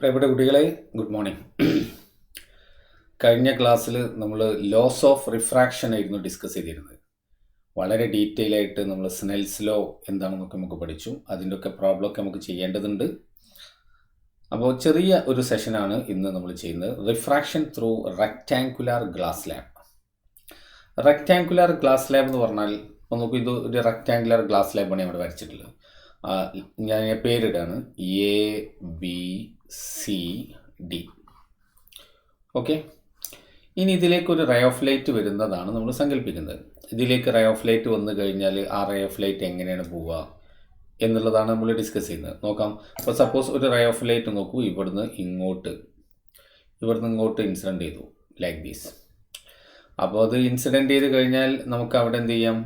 പ്രിയപ്പെട്ട കുട്ടികളെ, good morning. കഴിഞ്ഞ ക്ലാസ്സിൽ നമ്മൾ ലോസ് ഓഫ് റിഫ്രാക്ഷൻ ആയിരുന്നു ഡിസ്കസ് ചെയ്തിരുന്നത്. വളരെ ഡീറ്റെയിൽ ആയിട്ട് നമ്മൾ സ്നെൽസ് ലോ എന്താണെന്നൊക്കെ നമുക്ക് പഠിച്ചു. അതിൻ്റെ ഒക്കെ പ്രോബ്ലമൊക്കെ നമുക്ക് ചെയ്യേണ്ടതുണ്ട്. അപ്പോൾ ചെറിയ ഒരു സെഷനാണ് ഇന്ന് നമ്മൾ ചെയ്യുന്നത്. Refraction through rectangular glass lab. Rectangular glass lab എന്ന് പറഞ്ഞാൽ നമുക്ക് ഇത് ഒരു റെക്റ്റാങ്കുലാർ ഗ്ലാസ് ലാബാണ് ഇവിടെ വരച്ചിട്ടുള്ളത്. ഞാൻ പേരിടാണ് ABCD. ഓക്കെ, ഇനി ഇതിലേക്കൊരു റേ ഓഫ് ലൈറ്റ് വരുന്നതാണ് നമ്മൾ സങ്കല്പിക്കുന്നത്. ഇതിലേക്ക് റേ ഓഫ് ലൈറ്റ് വന്നു കഴിഞ്ഞാൽ ആ റേ ഓഫ് ലൈറ്റ് എങ്ങനെയാണ് പോവുക എന്നുള്ളതാണ് നമ്മൾ ഡിസ്കസ് ചെയ്യുന്നത്. നോക്കാം. അപ്പോൾ സപ്പോസ് ഒരു റേ ഓഫ് ലൈറ്റ് നോക്കൂ, ഇവിടുന്ന് ഇങ്ങോട്ട് ഇൻസിഡൻറ്റ് ചെയ്തു ലൈക്ക് ദീസ്. അപ്പോൾ അത് ഇൻസിഡൻറ്റ് ചെയ്ത് കഴിഞ്ഞാൽ നമുക്ക് അവിടെ എന്ത് ചെയ്യാം?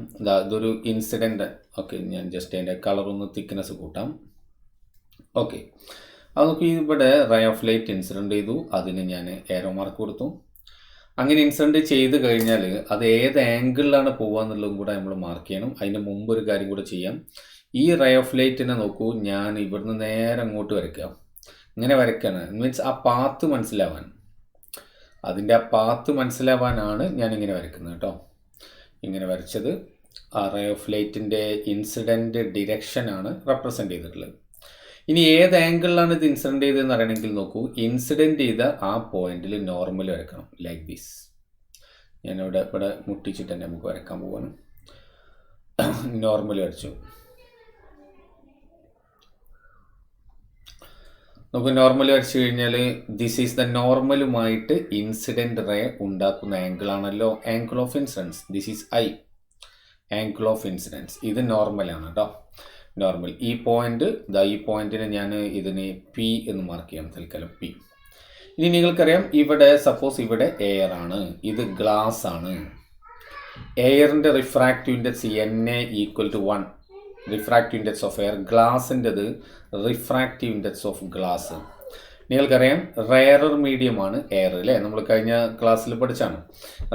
ഇതൊരു ഇൻസിഡൻറ്റ്. ഓക്കെ, ഞാൻ ജസ്റ്റ് അതിൻ്റെ കളറൊന്ന് തിക്നെസ് കൂട്ടാം. ഓക്കെ, അത് നോക്കി, ഇവിടെ റേ ഓഫ് ലൈറ്റ് ഇൻസിഡൻറ്റ് ചെയ്തു. അതിന് ഞാൻ ഏരോ മാർക്ക് കൊടുത്തു. അങ്ങനെ ഇൻസിഡൻറ്റ് ചെയ്ത് കഴിഞ്ഞാൽ അത് ഏത് ആംഗിളിലാണ് പോകുക എന്നുള്ളതും കൂടെ നമ്മൾ മാർക്ക് ചെയ്യണം. അതിന് മുമ്പ് ഒരു കാര്യം കൂടെ ചെയ്യാം. ഈ റേ ഓഫ് ലൈറ്റിനെ നോക്കൂ, ഞാൻ ഇവിടുന്ന് നേരെ അങ്ങോട്ട് വരയ്ക്കാം. ഇങ്ങനെ വരയ്ക്കാണ് മീൻസ് ആ പാത്ത് മനസ്സിലാവാൻ, അതിൻ്റെ ആ പാത്ത് മനസ്സിലാവാനാണ് ഞാനിങ്ങനെ വരയ്ക്കുന്നത് കേട്ടോ. ഇങ്ങനെ വരച്ചത് ആ റേ ഓഫ് ലൈറ്റിൻ്റെ ഇൻസിഡൻറ്റ് ഡിറക്ഷനാണ് റെപ്രസെൻ്റ് ചെയ്തിട്ടുള്ളത്. ഇനി ഏത് ആംഗിളിലാണ് ഇത് ഇൻസിഡൻറ്റ് ചെയ്തതെന്ന് അറിയണമെങ്കിൽ നോക്കൂ, ഇൻസിഡൻറ്റ് ചെയ്ത ആ പോയിന്റിൽ നോർമൽ വരക്കണം ലൈക്ക് ദിസ്. ഇവിടെ മുട്ടിച്ചിട്ട് തന്നെ നമുക്ക് വരയ്ക്കാൻ പോവാണ്. നോർമൽ വരച്ചു. നമുക്ക് നോർമൽ വരച്ചു കഴിഞ്ഞാൽ ദിസ് ഈസ് ദ നോർമലുമായിട്ട് ഇൻസിഡൻറ്റ് റേ ഉണ്ടാക്കുന്ന ആംഗിളാണല്ലോ angle of incidence. This is I, angle of incidence. ഇത് നോർമലാണ് കേട്ടോ, നോർമൽ. ഈ പോയിന്റ്, ഈ പോയിന്റിന് ഞാൻ ഇതിന് P എന്ന് മാർക്ക് ചെയ്യാം തൽക്കാലം, P. ഇനി നിങ്ങൾക്കറിയാം, ഇവിടെ സപ്പോസ് ഇവിടെ എയർ ആണ്, ഇത് ഗ്ലാസ് ആണ്. എയറിൻ്റെ refractive index NA = 1, refractive index of air. ഗ്ലാസിൻ്റെത് റിഫ്രാക്റ്റീവ് ഇൻഡെക്സ് ഓഫ് ഗ്ലാസ്. നിങ്ങൾക്കറിയാം റെയറർ മീഡിയമാണ് എയർ അല്ലേ, നമ്മൾ കഴിഞ്ഞ ക്ലാസ്സിൽ പഠിച്ചാണ്.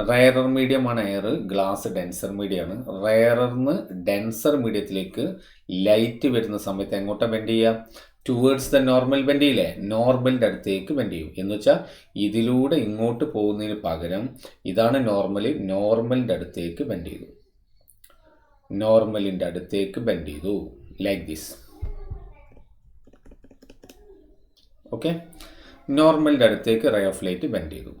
റെയറർ മീഡിയമാണ് എയർ, ഗ്ലാസ് ഡെൻസർ മീഡിയമാണ്. റെയറിന്ന് ഡെൻസർ മീഡിയത്തിലേക്ക് ലൈറ്റ് വരുന്ന സമയത്ത് എങ്ങോട്ടാണ് ബെൻഡ് ചെയ്യുക? ടുവേർഡ്സ് ദ നോർമൽ ബെൻഡ് ചെയ്യില്ലേ, നോർമലിൻ്റെ അടുത്തേക്ക് ബെൻഡ് ചെയ്യും. എന്ന് വെച്ചാൽ ഇതിലൂടെ ഇങ്ങോട്ട് പോകുന്നതിന് പകരം ഇതാണ് നോർമലിൻ്റെ അടുത്തേക്ക് ബെൻഡ് ചെയ്തു. നോർമലിൻ്റെ അടുത്തേക്ക് ബെൻഡ് ചെയ്തു ലൈക്ക് ദിസ്. ഓക്കെ, നോർമലിൻ്റെ അടുത്തേക്ക് റേ ഓഫ് ലൈറ്റ് ബെൻഡ് ചെയ്തു.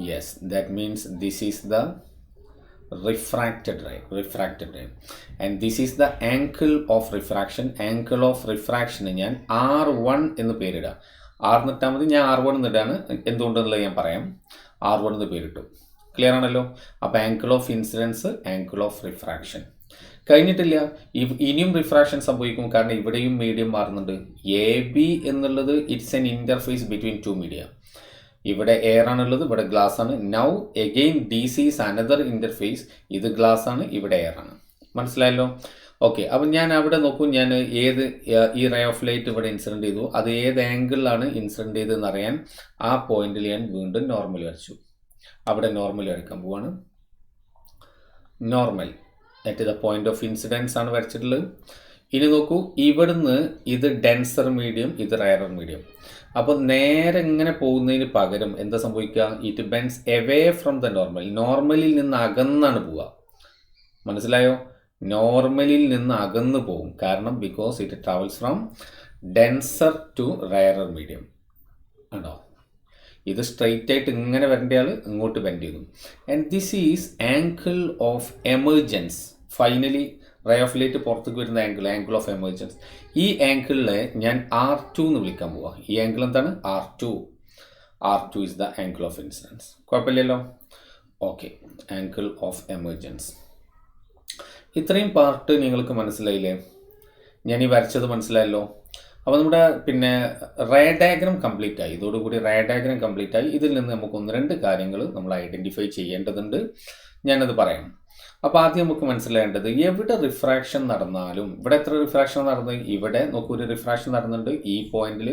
Yes, that means this is the refracted ray, and this is the angle of refraction. Angle of refraction ഞാൻ R1 എന്ന് പേരിടാം. R എന്നിട്ടാൽ മതി, ഞാൻ R1 എന്നിട്ടാണ്. എന്തുകൊണ്ടെന്നുള്ളത് ഞാൻ പറയാം. R1 എന്ന് പേരിട്ടു. ക്ലിയർ ആണല്ലോ. അപ്പോൾ angle of incidents, angle of refraction കഴിഞ്ഞിട്ടില്ല. ഇനിയും റിഫ്രാക്ഷൻ സംഭവിക്കും, കാരണം ഇവിടെയും മീഡിയം മാറുന്നുണ്ട്. AB എന്നുള്ളത് it's an interface between two media. ഇവിടെ എയർ ആണുള്ളത്, ഇവിടെ ഗ്ലാസ് ആണ്. Now again DC is another interface. ഇത് ഗ്ലാസ് ആണ്, ഇവിടെ എയർ ആണ്. മനസ്സിലായല്ലോ? ഓക്കെ, അപ്പം ഞാൻ അവിടെ നോക്കൂ, ഞാൻ ഈ റേ ഓഫ് ലൈറ്റ് ഇവിടെ ഇൻസിഡൻറ്റ് ചെയ്തു. അത് ഏത് ആംഗിളിലാണ് ഇൻസിഡൻറ്റ് ചെയ്തതെന്ന് അറിയാൻ ആ പോയിന്റിൽ ഞാൻ വീണ്ടും നോർമൽ വരച്ചു. അവിടെ നോർമൽ വരയ്ക്കാൻ പോവാണ്. Normal at the point of incidence ആണ് വരച്ചിട്ടുള്ളത്. ഇനി നോക്കൂ, ഇവിടുന്ന് ഇത് ഡെൻസർ മീഡിയം, ഇത് റെയറർ മീഡിയം. അപ്പോൾ നേരെ ഇങ്ങനെ പോകുന്നതിന് പകരം എന്താ സംഭവിക്കുക? It bends away from the normal. നോർമലിൽ നിന്ന് അകന്നാണ് പോവുക. മനസ്സിലായോ? നോർമലിൽ നിന്ന് അകന്ന് പോകും. കാരണം because it travels from denser to rarer medium. ആണോ? ഇത് സ്ട്രെയിറ്റ് ആയിട്ട് ഇങ്ങനെ വരേണ്ടയാൾ ഇങ്ങോട്ട് ബെൻഡ് ചെയ്തു. And this is angle of emergence. Finally ray of light പുറത്തേക്ക് വരുന്ന ആംഗിൾ ഓഫ് എമർജൻസ്. ഈ ആംഗിളിനെ ഞാൻ R2 എന്ന് വിളിക്കാൻ പോവാം. ഈ ആംഗിൾ എന്താണ്? R2 is the angle of incidence. കുഴപ്പമില്ലല്ലോ? Okay, angle of emergence. ഇത്രയും പാർട്ട് നിങ്ങൾക്ക് മനസ്സിലായില്ലേ? ഞാൻ ഈ വരച്ചത് മനസ്സിലായല്ലോ? അപ്പോൾ നമ്മുടെ റേ ഡയഗ്രം കംപ്ലീറ്റ് ആയി. ഇതോടുകൂടി റേ ഡയഗ്രം കംപ്ലീറ്റ് ആയി. ഇതിൽ നിന്ന് നമുക്ക് 1-2 കാര്യങ്ങൾ നമ്മൾ ഐഡൻറ്റിഫൈ ചെയ്യേണ്ടതുണ്ട്. ഞാനത് പറയാം. അപ്പോൾ ആദ്യം നമുക്ക് മനസ്സിലാക്കേണ്ടത്, എവിടെ റിഫ്രാക്ഷൻ നടന്നാലും, ഇവിടെ എത്ര റിഫ്രാക്ഷൻ നടന്നത്? ഇവിടെ നോക്കൂ, ഒരു റിഫ്രാക്ഷൻ നടന്നിട്ടുണ്ട് ഈ പോയിന്റിൽ.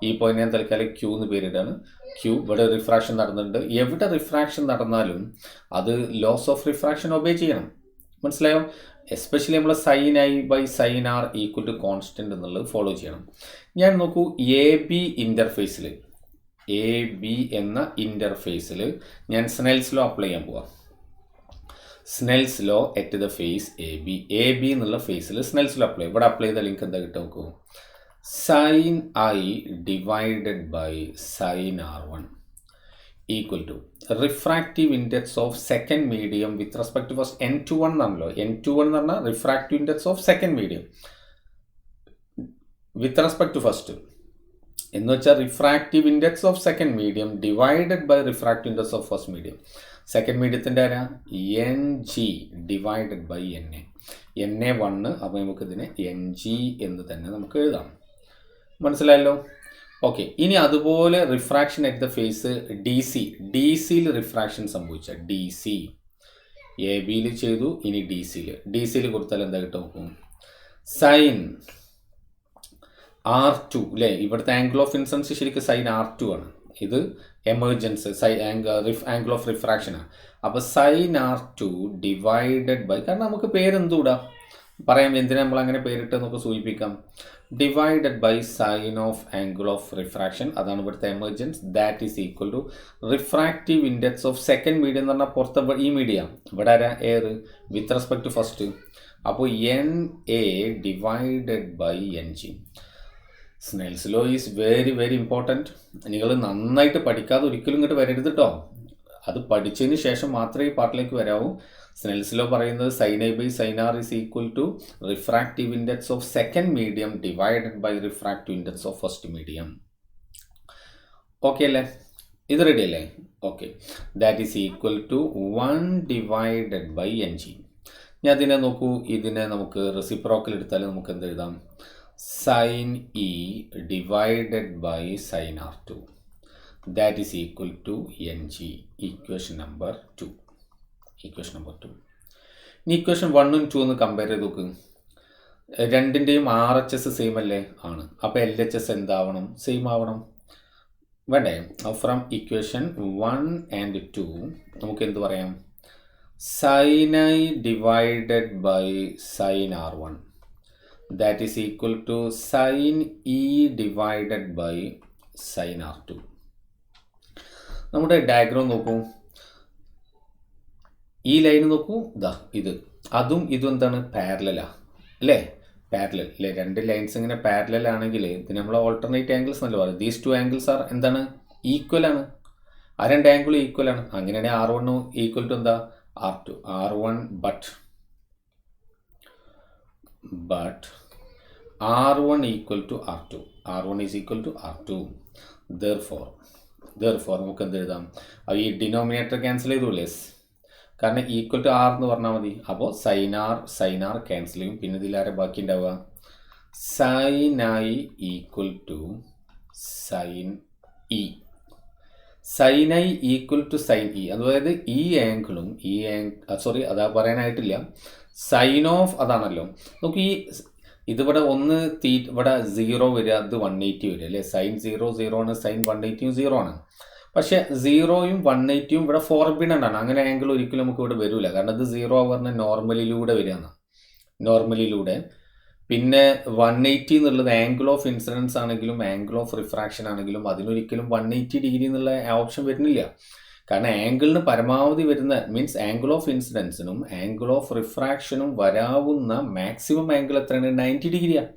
ഈ പോയിന്റ് ഞാൻ തൽക്കാലം Q എന്ന് പേരിടാണ്. ഇവിടെ റിഫ്രാക്ഷൻ നടന്നിട്ടുണ്ട്. എവിടെ റിഫ്രാക്ഷൻ നടന്നാലും അത് ലോസ് ഓഫ് റിഫ്രാക്ഷൻ ഒബേ ചെയ്യണം. മനസ്സിലായോ? എസ്പെഷ്യലി നമ്മൾ sine i by sine r equal to constant എന്നുള്ളത് ഫോളോ ചെയ്യണം. ഞാൻ നോക്കൂ, എ ബി ഇൻ്റർഫേസിൽ എന്ന ഇൻ്റർഫേസിൽ ഞാൻ സ്നെൽസ് ലോ അപ്ലൈ ചെയ്യാൻ പോവാം. Snell's law at the face A B എന്നുള്ള ഫേസിൽ സ്നെൽസ് ലോ അപ്ലൈ. ഇവിടെ അപ്ലൈ ചെയ്ത ലിങ്ക് എന്താ കിട്ടും നോക്കൂ, sine I divided by sine R1 equal to refractive index of second medium with respect to first N21 എന്നാണല്ലോ. N21 എന്ന് പറഞ്ഞാൽ refractive index of second medium with respect to first എന്ന് വെച്ചാൽ refractive index of second medium divided by refractive index of first medium. Second മീഡിയത്തിൻ്റെ ആരാ, NG divided by NA1. അപ്പോൾ നമുക്കിതിനെ NG എന്ന് തന്നെ നമുക്ക് എഴുതാം. മനസ്സിലായല്ലോ? ഓക്കെ. ഇനി അതുപോലെ refraction at the face D സിയിൽ റിഫ്രാക്ഷൻ സംഭവിച്ച DC എ ബിയിൽ ചെയ്തു, ഇനി ഡി സിയിൽ കൊടുത്താൽ എന്താ കിട്ടും നോക്കും, സൈൻ R2 അല്ലേ. ഇവിടുത്തെ ആംഗിൾ ഓഫ് ഇൻസിഡൻസ് ശരിക്കും സൈൻ R2 ആണ്. ഇത് എമർജൻസ് ആംഗിൾ ഓഫ് റിഫ്രാക്ഷനാണ്. അപ്പോൾ സൈൻ R2 ഡിവൈഡഡ് ബൈ, കാരണം നമുക്ക് പേരെന്തുകൂടാ പറയാം, എന്തിനാ നമ്മൾ അങ്ങനെ പേരിട്ട് നമുക്ക് സൂചിപ്പിക്കാം, divided by sine of angle of refraction, അതാണ് ഇവിടുത്തെ emergence. That is equal to refractive index of second medium എന്ന് പറഞ്ഞാൽ പുറത്ത് ഈ മീഡിയം, ഇവിടെ ആരാ, air with respect to first. അപ്പോൾ NA divided by NG. Snell's law is very very important. നിങ്ങൾ നന്നായിട്ട് പഠിക്കാതെ ഒരിക്കലും ഇങ്ങോട്ട് വരരുത് കേട്ടോ. അത് പഠിച്ചതിന് ശേഷം മാത്രമേ ഈ പാർട്ടിലേക്ക് വരാവൂ. സ്നെൽസ് ലോ പറയുന്നത് sine i by sine r is equal to refractive index of second medium divided by refractive index of first medium. Okay അല്ലേ? ഇത് റെഡി അല്ലേ? Okay. That is equal to 1 divided by NG. ഞാൻ അതിനെ നോക്കൂ, ഇതിനെ നമുക്ക് reciprocal എടുത്താൽ നമുക്ക് എന്ത് എഴുതാം, sine E divided by sine R2. That is equal to NG. Equation number 2. ഇനി ഇക്വേഷൻ 1ഉം 2 ഒന്ന് കമ്പയർ ചെയ്ത് നോക്ക്. രണ്ടിൻ്റെയും RHS സെയിം അല്ലേ? ആണ്. അപ്പോൾ LHS എന്താവണം? സെയിം ആവണം വേണ്ടേ? ഫ്രം ഇക്വേഷൻ 1 and 2 നമുക്ക് എന്ത് പറയാം, sine I divided by sine R1 that is equal to sine E divided by sine R2. നമ്മുടെ ഡയഗ്രാം നോക്കൂ, ഈ ലൈൻ നോക്കൂ, ഇതാ ഇത്, അതും ഇതും എന്താണ്, പാരലലാ അല്ലേ? പാരലൽ അല്ലേ? രണ്ട് ലൈൻസ് ഇങ്ങനെ പാരലൽ ആണെങ്കിൽ ഇത് നമ്മൾ ഓൾട്ടർനേറ്റ് ആംഗിൾസ് എന്നല്ല പറയുന്നത്. ദീസ് 2 ആംഗിൾസ് ആർ എന്താണ്, ഈക്വൽ ആണ്. ആ രണ്ട് ആംഗിളും ഈക്വൽ ആണ്. അങ്ങനെയാണെങ്കിൽ R1 ഈക്വൽ ടു എന്താ, R2. R1 but R1 equal to R2. R1 is equal to R2. Therefore നമുക്ക് എന്ത് എഴുതാം, ഈ ഡിനോമിനേറ്റർ ക്യാൻസൽ ചെയ്തൂല്ലേ, കാരണം ഈക്വൽ ടു R എന്ന് പറഞ്ഞാൽ മതി. അപ്പോൾ സൈൻ ആർ ക്യാൻസൽ ചെയ്യും. പിന്നെ ഇതിലാരെ ബാക്കി ഉണ്ടാവുക, sine I equal to sine E. Sine I equal to sine E. അതായത് ഈ ആംഗിളും അതാ പറയാനായിട്ടില്ല, സൈൻ ഓഫ് അതാണല്ലോ. നമുക്ക് ഇതിവിടെ ഇവിടെ 0 വരിക, അത് 180 വരിക അല്ലേ? സൈൻ 0 ആണ്, സൈൻ 180 0 ആണ്. പക്ഷേ 0യും 180യും ഇവിടെ ഫോർബിഡൻ ആണ്. അങ്ങനെ ആംഗിൾ ഒരിക്കലും നമുക്ക് ഇവിടെ വരില്ല, കാരണം ഇത് 0 പറഞ്ഞാൽ നോർമലിലൂടെ വരികയാണ്. നോർമലിലൂടെ പിന്നെ 180 എന്നുള്ളത് ആംഗിൾ ഓഫ് ഇൻസിഡൻസ് ആണെങ്കിലും ആംഗിൾ ഓഫ് റിഫ്രാക്ഷൻ ആണെങ്കിലും അതിനൊരിക്കലും 180 ഡിഗ്രി എന്നുള്ള ഓപ്ഷൻ വരുന്നില്ല. കാരണം ആംഗിളിന് പരമാവധി വരുന്ന മീൻസ് ആംഗിൾ ഓഫ് ഇൻസിഡൻസിനും ആംഗിൾ ഓഫ് റിഫ്രാക്ഷനും വരാവുന്ന മാക്സിമം ആംഗിൾ എത്രയാണ്, 90 ഡിഗ്രിയാണ്.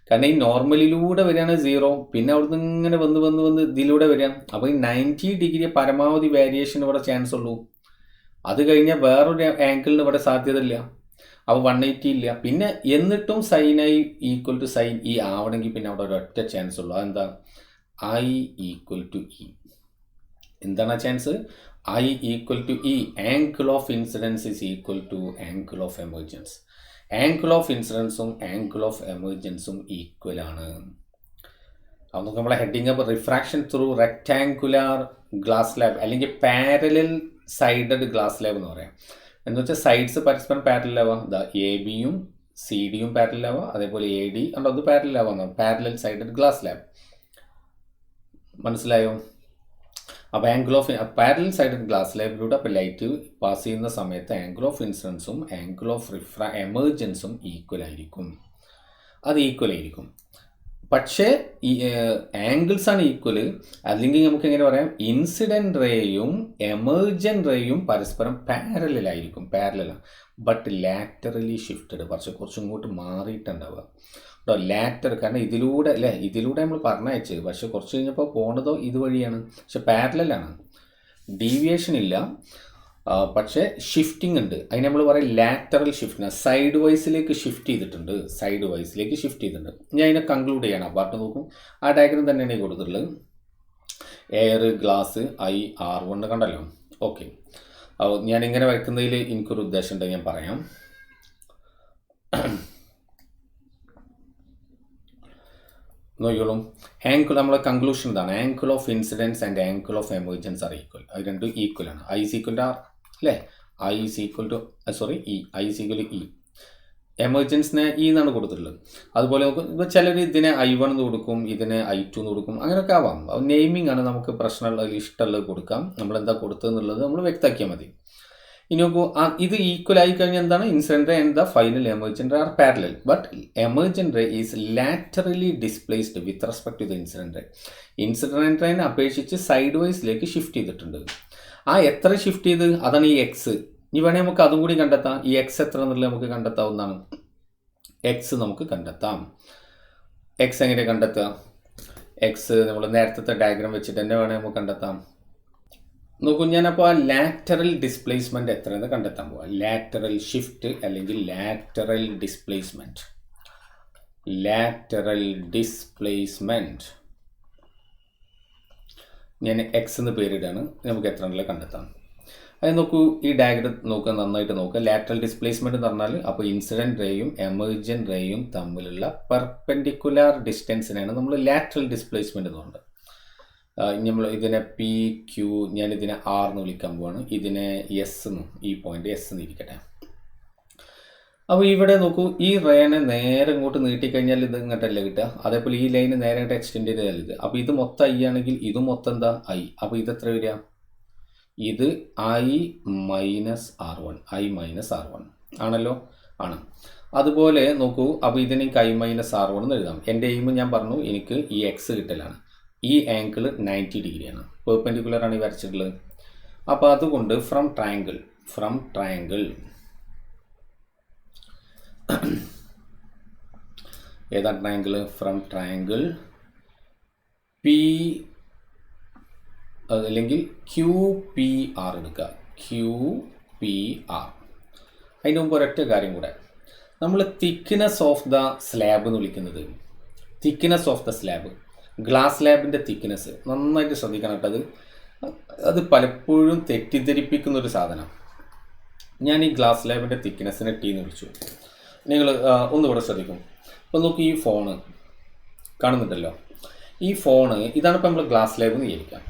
കാരണം ഈ നോർമലിലൂടെ വരികയാണ് 0, പിന്നെ അവിടുന്ന് ഇങ്ങനെ വന്ന് ഇതിലൂടെ വരിക. അപ്പോൾ ഈ 90 ഡിഗ്രി പരമാവധി വേരിയേഷൻ ഇവിടെ ചാൻസ് ഉള്ളൂ. അത് കഴിഞ്ഞാൽ വേറൊരു ആംഗിളിന് ഇവിടെ സാധ്യതയില്ല. അപ്പോൾ 180 ഇല്ല. പിന്നെ എന്നിട്ടും sine I equal to sine E ആവണമെങ്കിൽ പിന്നെ അവിടെ ഒരൊറ്റ ചാൻസ് ഉള്ളൂ. അതെന്താ, I ഈക്വൽ ടു E. എന്താണ് ആ chance, I equal to E. Angle of incidence is equal to angle of emergence. Angle of ഇൻസിഡൻസും ആംഗിൾ ഓഫ് എമർജൻസും ഈക്വൽ ആണ്. അപ്പോൾ നമുക്ക് നമ്മളെ heading up refraction through rectangular glass slab അല്ലെങ്കിൽ പാരലൽ സൈഡഡ് ഗ്ലാസ് സ്ലാബ് എന്ന് പറയാം. എന്ന് വെച്ചാൽ സൈഡ്സ് പരസ്പരം പാരലൽ ആവാം. AB യും CD യും പാരലൽ ആവാം, അതേപോലെ AD അത് പാരലൽ ആവാം. Parallel sided glass slab. മനസ്സിലായോ? അപ്പോൾ angle of parallel sided glass സ്ലാബിലൂടെ അപ്പോൾ ലൈറ്റ് പാസ് ചെയ്യുന്ന സമയത്ത് ആംഗിൾ ഓഫ് ഇൻസിഡൻസും ആംഗിൾ ഓഫ് എമർജൻസും ഈക്വൽ ആയിരിക്കും. അത് ഈക്വൽ ആയിരിക്കും. പക്ഷേ ഈ ആംഗിൾസ് ആണ് ഈക്വൽ. അല്ലെങ്കിൽ നമുക്ക് എങ്ങനെ പറയാം, ഇൻസിഡൻറ്റ് റേയും എമർജൻറ്റ് റേയും പരസ്പരം പാരലായിരിക്കും, പാരലാണ്. ബട്ട് ലാറ്ററലി ഷിഫ്റ്റഡ്, കുറച്ചും ഇങ്ങോട്ട് മാറിയിട്ടുണ്ടാവുക കേട്ടോ. ലാറ്റർ, കാരണം ഇതിലൂടെ നമ്മൾ പറഞ്ഞയച്ചത്, പക്ഷെ കുറച്ച് കഴിഞ്ഞപ്പോൾ പോണതോ ഇതുവഴിയാണ്. പക്ഷെ പാരലാണ്, ഡീവിയേഷൻ ഇല്ല, പക്ഷേ ഷിഫ്റ്റിംഗ് ഉണ്ട്. അതിന് നമ്മൾ പറയും ലാറ്ററൽ ഷിഫ്റ്റ്, സൈഡ് വൈസിലേക്ക് ഷിഫ്റ്റ് ചെയ്തിട്ടുണ്ട്. ഞാൻ അതിനെ കൺക്ലൂഡ് ചെയ്യണം. ആ പാർട്ട് നോക്കും, ആ ഡയഗ്രം തന്നെയാണ് കൊടുത്തിട്ടുള്ളത്. എയർ, ഗ്ലാസ്, R1 കണ്ടല്ലോ. ഓക്കെ, ഞാനിങ്ങനെ വയ്ക്കുന്നതിൽ എനിക്കൊരു ഉദ്ദേശം ഉണ്ട്, ഞാൻ പറയാം. നോക്കിയോളും, ആംഗിൾ, നമ്മളെ കൺക്ലൂഷൻ എന്താണ്? Angle of incidence and angle of emergence are equal. അത് രണ്ടും ഈക്വൽ ആണ്. I is equal to R അല്ലേ, I is equal to E. എമർജൻസിനെ E എന്നാണ് കൊടുത്തിട്ടുള്ളത്. അതുപോലെ നോക്കും, ഇപ്പോൾ ചിലർ ഇതിനെ I1 എന്ന് കൊടുക്കും, ഇതിനെ I2 എന്ന് കൊടുക്കും, അങ്ങനെയൊക്കെ ആവാം. നെയിമിംഗ് ആണ് നമുക്ക് പ്രശ്നമുള്ള, ഇഷ്ടമുള്ളത് കൊടുക്കാം. നമ്മളെന്താ കൊടുത്തതെന്നുള്ളത് നമ്മൾ വ്യക്തമാക്കിയാൽ മതി. ഇനി നോക്കൂ, ഇത് ഈക്വൽ ആയി കഴിഞ്ഞാൽ എന്താണ്? Incident ray and the final emergent ray are parallel, but emergent ray is laterally displaced with respect to the incident ray. Incident റേനെ അപേക്ഷിച്ച് സൈഡ് വൈസിലേക്ക് ഷിഫ്റ്റ് ചെയ്തിട്ടുണ്ട്. എത്ര ഷിഫ്റ്റ് ചെയ്ത്? അതാണ് ഈ എക്സ്. ഇനി വേണമെങ്കിൽ നമുക്ക് അതും കൂടി കണ്ടെത്താം. ഈ എക്സ് എത്ര എന്നുള്ളത് നമുക്ക് കണ്ടെത്താവുന്നതാണ്. എക്സ് നമുക്ക് കണ്ടെത്താം. എക്സ് എങ്ങനെ കണ്ടെത്തുക? എക്സ് നമ്മൾ നേരത്തെ ഡയഗ്രാം വെച്ചിട്ട് തന്നെ വേണമെങ്കിൽ നമുക്ക് കണ്ടെത്താം. നോക്കൂ, ഞാനപ്പോൾ ആ ലാറ്ററൽ ഡിസ്പ്ലേസ്മെൻറ്റ് എത്രയെന്ന് കണ്ടെത്താൻ പോവാം. ലാറ്ററൽ ഷിഫ്റ്റ് അല്ലെങ്കിൽ ലാറ്ററൽ ഡിസ്പ്ലേസ്മെൻറ്റ്. ഞാൻ എക്സ് എന്ന് പേരിടാണ്. നമുക്ക് എത്ര ഉള്ളത് കണ്ടെത്താം. അത് നോക്കൂ, ഈ ഡയഗ്രം നോക്കുക, നന്നായിട്ട് നോക്കുക. ലാറ്ററൽ ഡിസ്പ്ലേസ്മെൻറ്റ് എന്ന് പറഞ്ഞാൽ അപ്പോൾ ഇൻസിഡൻറ്റ് റേയും എമർജൻറ്റ് റേയും തമ്മിലുള്ള പെർപെൻഡിക്കുലർ ഡിസ്റ്റൻസിനാണ് നമ്മൾ ലാറ്ററൽ ഡിസ്പ്ലേസ്മെൻറ്റ് എന്ന് പറയുന്നത്. നമ്മൾ ഇതിനെ PQ, ഞാനിതിനെ R എന്ന് വിളിക്കാൻ പോവാണ്. ഇതിനെ S എന്നും, ഈ പോയിന്റ് S എന്ന് ഇരിക്കട്ടെ. അപ്പോൾ ഇവിടെ നോക്കൂ, ഈ റേനെ നേരെ ഇങ്ങോട്ട് നീട്ടിക്കഴിഞ്ഞാൽ ഇത് ഇങ്ങോട്ടല്ല കിട്ടുക. അതേപോലെ ഈ ലൈന് നേരെ ഇങ്ങോട്ട് എക്സ്റ്റെൻഡ് ചെയ്താൽ ഇത്. അപ്പോൾ ഇത് മൊത്തം I ആണെങ്കിൽ ഇത് മൊത്തം എന്താ? I. അപ്പോൾ ഇതെത്ര വരിക? ഇത് I മൈനസ് R1 ആണല്ലോ, ആണ്. അതുപോലെ നോക്കൂ, അപ്പോൾ ഇതിന് എനിക്ക് I മൈനസ് R1 എന്ന് എഴുതാം. എൻ്റെ എയിം ഞാൻ പറഞ്ഞു, എനിക്ക് ഈ എക്സ് കിട്ടലാണ്. ഈ ആംഗിൾ 90 ഡിഗ്രിയാണ്, പെർപെൻഡിക്കുലർ ആണ് ഈ വരച്ചിട്ടുള്ളത്. അപ്പോൾ അതുകൊണ്ട് ഫ്രം ട്രയാങ്കിൾ ഏതാ ട്രയാങ്കിൾ? ഫ്രം ട്രയാങ്കിൾ P അല്ലെങ്കിൽ QPR എടുക്കുക. QPR. അതിന് മുമ്പ് ഒരൊറ്റ കാര്യം കൂടെ, നമ്മൾ തിക്നെസ് ഓഫ് ദ സ്ലാബ് എന്ന് വിളിക്കുന്നത്, thickness of the slab, glass സ്ലാബിൻ്റെ തിക്നെസ് നന്നായിട്ട് ശ്രദ്ധിക്കണം കേട്ടത്. അത് പലപ്പോഴും തെറ്റിദ്ധരിപ്പിക്കുന്നൊരു സാധനം. ഞാൻ ഈ ഗ്ലാസ് സ്ലാബിൻ്റെ തിക്നെസ്സിനെ T എന്ന് വിളിച്ചു. നിങ്ങൾ ഒന്നുകൂടെ ശ്രദ്ധിക്കും. അപ്പോൾ നോക്കി, ഈ ഫോണ് കാണുന്നുണ്ടല്ലോ, ഈ ഫോണ് ഇതാണ് ഇപ്പോൾ നമ്മൾ ഗ്ലാസ് സ്ലാബ് എന്ന് വിചാരിക്കാം.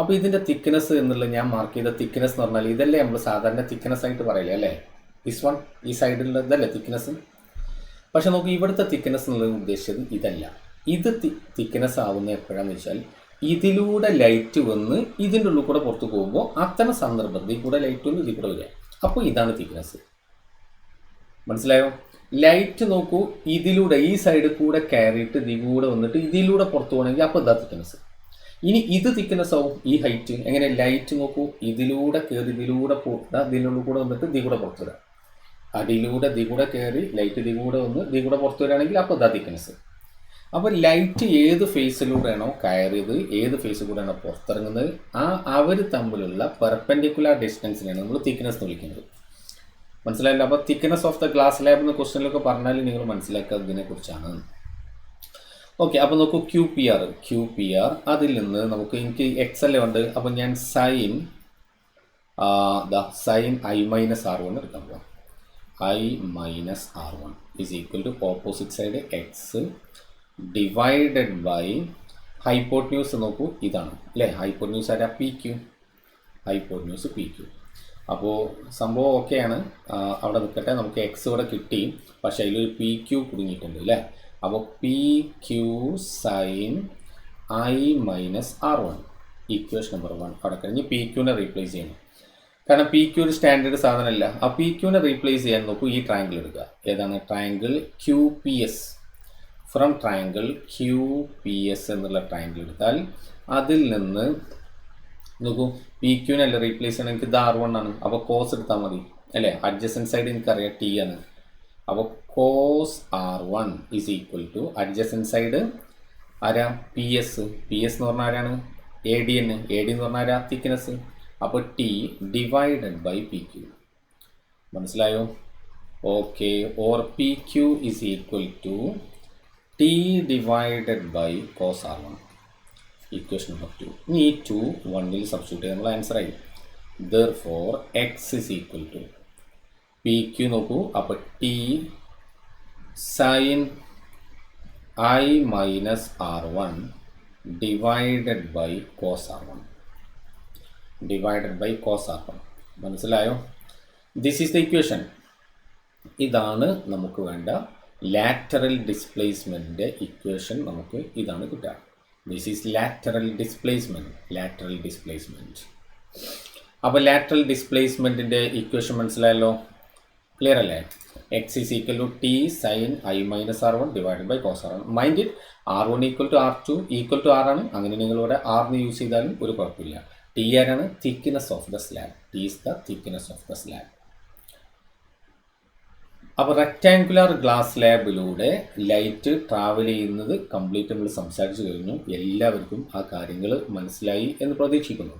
അപ്പോൾ ഇതിൻ്റെ തിക്നെസ് എന്നുള്ളത് ഞാൻ മാർക്ക് ചെയ്ത തിക്നെസ് എന്ന് പറഞ്ഞാൽ ഇതല്ലേ നമ്മൾ സാധാരണ തിക്നെസ് ആയിട്ട് പറയില്ലേ അല്ലേ? ദിസ് വൺ, ഈ സൈഡിലുള്ള ഇതല്ലേ തിക്നെസ്. പക്ഷെ നോക്കി, ഇവിടുത്തെ തിക്നെസ് എന്നുള്ളത് ഉദ്ദേശിച്ചത് ഇതല്ല. ഇത് തിക്നെസ് ആവുന്നത് എപ്പോഴാണെന്ന് വെച്ചാൽ, ഇതിലൂടെ ലൈറ്റ് വന്ന് ഇതിൻ്റെ ഉള്ളിൽ കൂടെ പുറത്ത് പോകുമ്പോൾ അത്തരം സന്ദർഭത്തിൽ ഇതിൽ കൂടെ ലൈറ്റ് വന്ന് ഇതിൽ കൂടെ വരിക. അപ്പോൾ ഇതാണ് തിക്നെസ്. മനസ്സിലായോ? ലൈറ്റ് നോക്കൂ, ഇതിലൂടെ ഈ സൈഡിൽ കൂടെ കയറിയിട്ട് ഇതിൽ കൂടെ വന്നിട്ട് ഇതിലൂടെ പുറത്ത് പോകണമെങ്കിൽ അപ്പോൾ ഇതാ തിക്നെസ്. ഇനി ഇത് തിക്നെസ് ആവും, ഈ ഹൈറ്റ്. എങ്ങനെ? ലൈറ്റ് നോക്കൂ, ഇതിലൂടെ കയറി ഇതിലൂടെ ഇതിനുള്ളിൽ കൂടെ വന്നിട്ട് ഇതിൽ കൂടെ പുറത്ത് വരാം. അതിലൂടെ ഇതിൽ കൂടെ കയറി ലൈറ്റ് ഇതിൽ കൂടെ വന്ന് ഇതിൽ കൂടെ പുറത്ത് വരികയാണെങ്കിൽ അപ്പോൾ ഇതാ തിക്നെസ്. അപ്പോൾ ലൈറ്റ് ഏത് ഫേസിലൂടെയാണോ കയറിയത്, ഏത് ഫേസിൽ കൂടെയാണോ പുറത്തിറങ്ങുന്നത്, അവർ തമ്മിലുള്ള പെർപെൻഡിക്കുലർ ഡിസ്റ്റൻസിനെയാണ് നമ്മൾ തിക്നെസ് എന്ന് വിളിക്കുന്നത്. മനസ്സിലായില്ല? അപ്പോൾ thickness of the glass slab എന്ന ക്വസ്റ്റ്യനിലൊക്കെ പറഞ്ഞാൽ നിങ്ങൾ മനസ്സിലാക്കുക ഇതിനെക്കുറിച്ചാണ്. ഓക്കെ, അപ്പോൾ നോക്കൂ, QPR അതിൽ നിന്ന് നമുക്ക്, എനിക്ക് എക്സ് അല്ലേ ഉണ്ട്, അപ്പോൾ ഞാൻ സൈൻ I മൈനസ് R1 എടുക്കാൻ പോകാം. I minus R1 is equal to opposite side X divided by hypotenuse. നോക്കൂ, ഇതാണ് അല്ലേ ഹൈപ്പോട്ട്ന്യൂസ് ആരാ? PQ. അപ്പോൾ സംഭവം ഓക്കെയാണ്, അവിടെ നിൽക്കട്ടെ. നമുക്ക് എക്സ് ഇവിടെ കിട്ടി, പക്ഷേ അതിലൊരു PQ കുടുങ്ങിയിട്ടുണ്ട് അല്ലേ. അപ്പോൾ PQ sine I minus R1 equation number 1 അവിടെ കഴിഞ്ഞ് പി ക്യൂനെ റീപ്ലേസ് ചെയ്യണം. കാരണം പി ക്യൂ ഒരു സ്റ്റാൻഡേർഡ് സാധനമല്ല. ആ പി ക്യൂനെ റീപ്ലേസ് ചെയ്യാൻ നോക്കൂ. ഈ ട്രയാങ്കിൾ എടുക്കുക. ഏതാണ്? Triangle Q P S. From triangle Q P S എന്നുള്ള ട്രയാങ്കിൾ എടുത്താൽ അതിൽ നിന്ന് നോക്കൂ, പി ക്യൂനല്ല റീപ്ലേസ് ചെയ്യണം. എനിക്ക് ഇത് R1 ആണ്. അപ്പോൾ കോസ് എടുത്താൽ മതി അല്ലേ? അഡ്ജസൻറ്റ് സൈഡ് എനിക്കറിയാം ടി ആണ്. അപ്പോൾ cos R1 is equal to adjacent side ആരാ? P S. പി എസ് എന്ന് പറഞ്ഞാൽ ആരാണ്? എ ഡി എന്ന് പറഞ്ഞാൽ ആരാ? തിക്നെസ്. അപ്പോൾ T divided by P Q. മനസ്സിലായോ? Okay. Or P Q is equal to T divided by cos R1. Equation number 2. ഇനി ഈ 2 1ൽ സബ്സ്റ്റിറ്റ്യൂട്ട് ചെയ്ത് നമ്മൾ ആൻസർ ആയി. Therefore X is equal to P Q നോക്കൂ. അപ്പോൾ T sine I minus R1 divided by cos R1. മനസ്സിലായോ? This is the equation. ഇതാണ് നമുക്ക് വേണ്ട ലാറ്ററൽ ഡിസ്പ്ലേസ്മെൻറ്റിൻ്റെ ഇക്വേഷൻ. നമുക്ക് ഇതാണ് കിട്ടുക. This is lateral displacement. അപ്പോൾ ലാറ്ററൽ ഡിസ്പ്ലേസ്മെൻറ്റിൻ്റെ ഇക്വേഷൻ മനസ്സിലായല്ലോ? ക്ലിയർ അല്ലേ? X is equal to T sine I minus R1 divided by cos R1. Mind it, R1 equal to R2 equal to R ആണ്. അങ്ങനെ നിങ്ങളിവിടെ ആറിന് യൂസ് ചെയ്താലും ഒരു കുഴപ്പമില്ല. ടി ആരാണ്? Thickness of the slab. T is the thickness of the slab. അപ്പോൾ rectangular glass സ്ലാബിലൂടെ light travel ചെയ്യുന്നത് കംപ്ലീറ്റ് നമ്മൾ സംസാരിച്ചു കഴിഞ്ഞു. എല്ലാവർക്കും ആ കാര്യങ്ങൾ മനസ്സിലായി എന്ന് പ്രതീക്ഷിക്കുന്നു.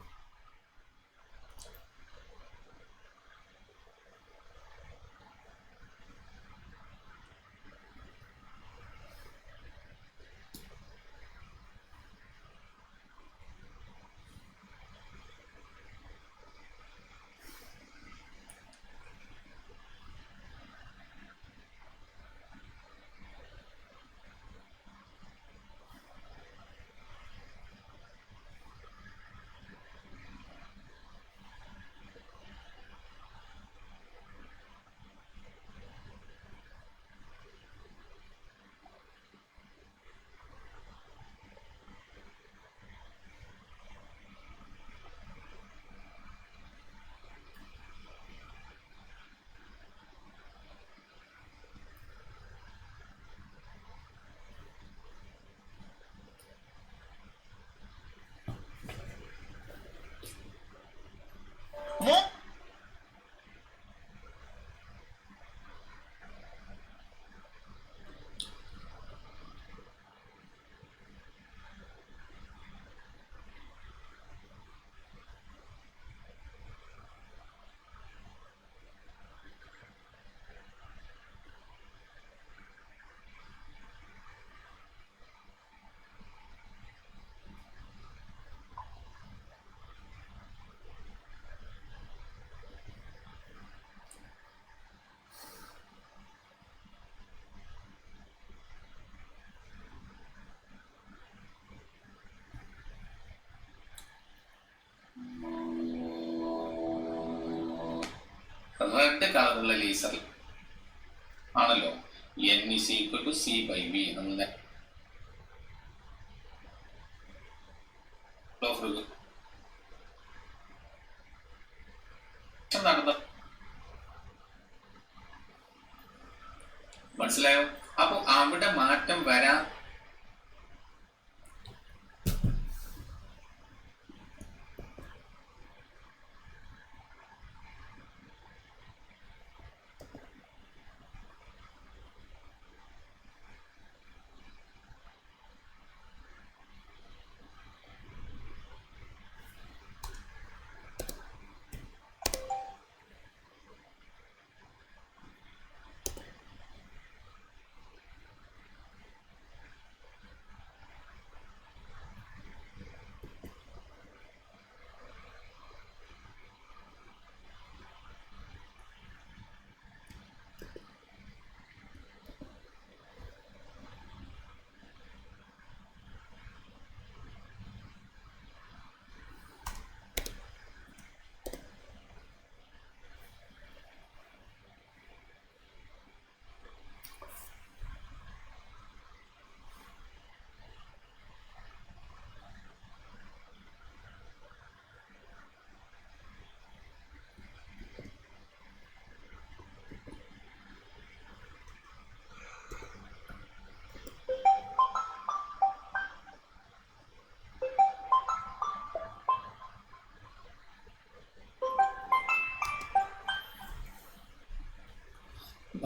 റെഡ് കളറുള്ള ലേസർ ആണല്ലോ n is equal to c by v എന്നുള്ള മനസ്സിലായോ? അപ്പൊ അവിടെ മാറ്റം വരാൻ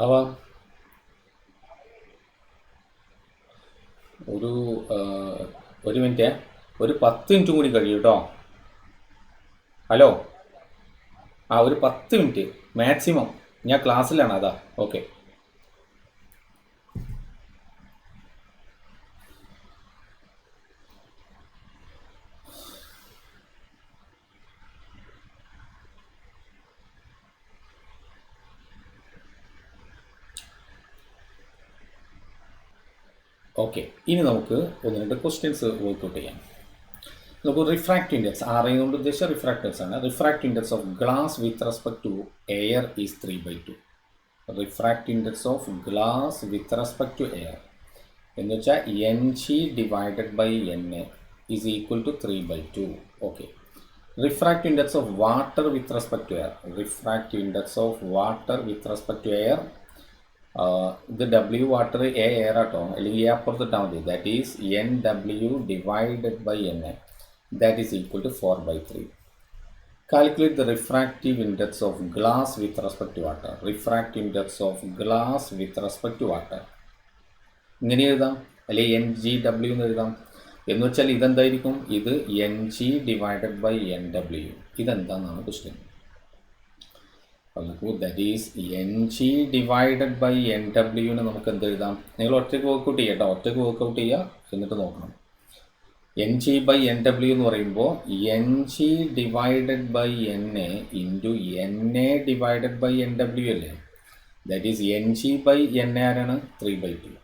അപ്പോൾ ഒരു മിനിറ്റ്, ഒരു 10 മിനിറ്റ് കൂടി കഴിയും കേട്ടോ. ഹലോ, ഒരു 10 മിനിറ്റ് മാക്സിമം. ഞാൻ ക്ലാസ്സിലാണ്, അതാ. ഓക്കെ. ഓക്കെ, ഇനി നമുക്ക് 1-2 ക്വസ്റ്റ്യൻസ് വർക്ക്ഔട്ട് ചെയ്യാം. നമുക്ക് റിഫ്രാക്റ്റീവ് ഇൻഡെക്സ്, കൊണ്ട് ഉദ്ദേശിച്ച റിഫ്രാക്റ്റീവ്സ് ആണ്. Refractive index of glass with respect to air is 3/2. Refractive index of glass with respect to air എന്ന് വെച്ചാൽ NG divided by NA is equal to 3/2. Okay. Refractive index of water with respect to air. Refractive index of water with respect to air, ഇത് W water, A air ആട്ടോ, അല്ലെങ്കിൽ A അപ്പുറത്തിട്ടാൽ മതി. That is NW divided by NA, that is equal to 4/3. Calculate the refractive index of glass with respect to water. Refractive index of glass with respect to water ഇങ്ങനെ എഴുതാം, അല്ലെങ്കിൽ NGW എന്ന് എഴുതാം. എന്ന് വെച്ചാൽ ഇതെന്തായിരിക്കും? ഇത് NG ഡിവൈഡഡ് ബൈ NW. ഇതെന്താണെന്നാണ് ക്വസ്റ്റ്യൻ. അപ്പോൾ that is NG divided by NW നമുക്ക് എന്ത് എഴുതാം? നിങ്ങൾ ഒറ്റയ്ക്ക് വർക്കൗട്ട് ചെയ്യുക കേട്ടോ, ഒറ്റയ്ക്ക് വർക്കൗട്ട് ചെയ്യുക, എന്നിട്ട് നോക്കണം. NG ബൈ NW എന്ന് പറയുമ്പോൾ NG divided by NA into NA divided by NW അല്ലേ? That is NG by NA ആരാണ്? 3/2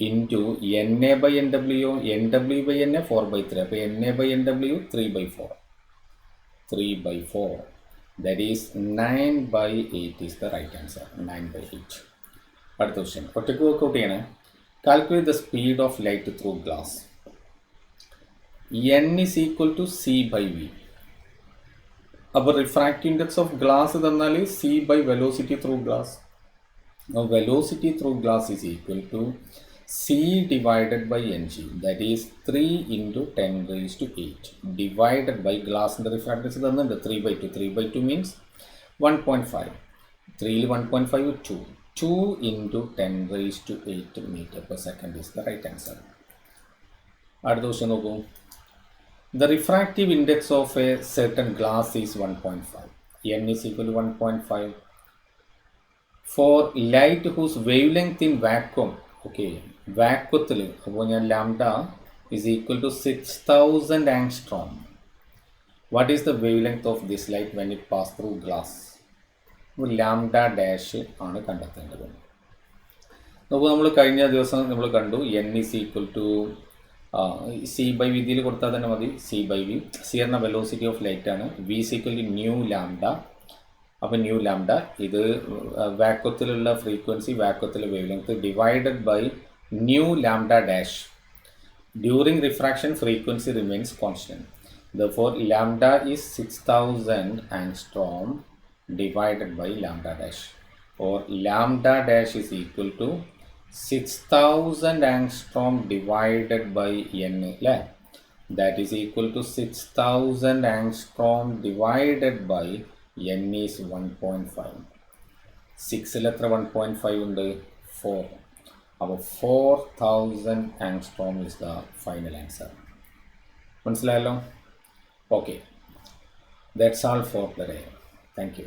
into NA by NW, NW by NA 4/3. അപ്പോൾ NA by NW 3/4. 3/4, that is 9/8 is the right answer. 9/8. അടുത്ത question, ഒറ്റയ്ക്ക് work out ചെയ്യണേ. Calculate the speed of light through glass. N is equal to C/V. അപ്പോൾ റിഫ്രാക്റ്റീവ് index of ഗ്ലാസ് തന്നാൽ C by velocity through glass. Velocity through glass is equal to C divided by NG, that is 3 × 10⁸ divided by ഗ്ലാസിൻ്റെ refractive തന്നിട്ടുണ്ട് 3/2. 3/2 means 1.5. 3ൽ 1.5 2. 2 × 10⁸ m/s is the right answer. അടുത്ത question നോക്കൂ. The refractive index of a certain glass is 1.5. N is equal to 1.5. For light whose wavelength in vacuum, okay, vacuumത്തിൽ അപ്പോൾ ഞാൻ lambda is equal to 6000 angstrom. What is the wavelength of this light when it pass through glass? lambda dash ആണ് കണ്ടെത്തേണ്ടത്. അപ്പോൾ നമ്മൾ കഴിഞ്ഞ ദിവസം നമ്മൾ കണ്ടു N is equal to C/V ഇതിൽ കൊടുത്താൽ തന്നെ മതി. C/V, C എന്ന വെലോസിറ്റി ഓഫ് ലൈറ്റ് ആണ്. V is equal to nu lambda. അപ്പോൾ ന്യൂ ലാംഡ ഇത് വാക്വത്തിലുള്ള ഫ്രീക്വൻസി, വാക്വത്തിലെ wavelength divided by nu lambda dash. During refraction frequency remains constant. Therefore lambda is 6000 angstrom divided by lambda dash, or lambda dash is equal to 6000 angstrom divided by N. That is equal to 6000 angstrom divided by N is 1.5. 6ൽ എത്ര 1.5 ഉണ്ട്? 4. അപ്പോൾ 4000 angstrom is the final answer. മനസ്സിലായല്ലോ? Okay, that's all for today. Thank you.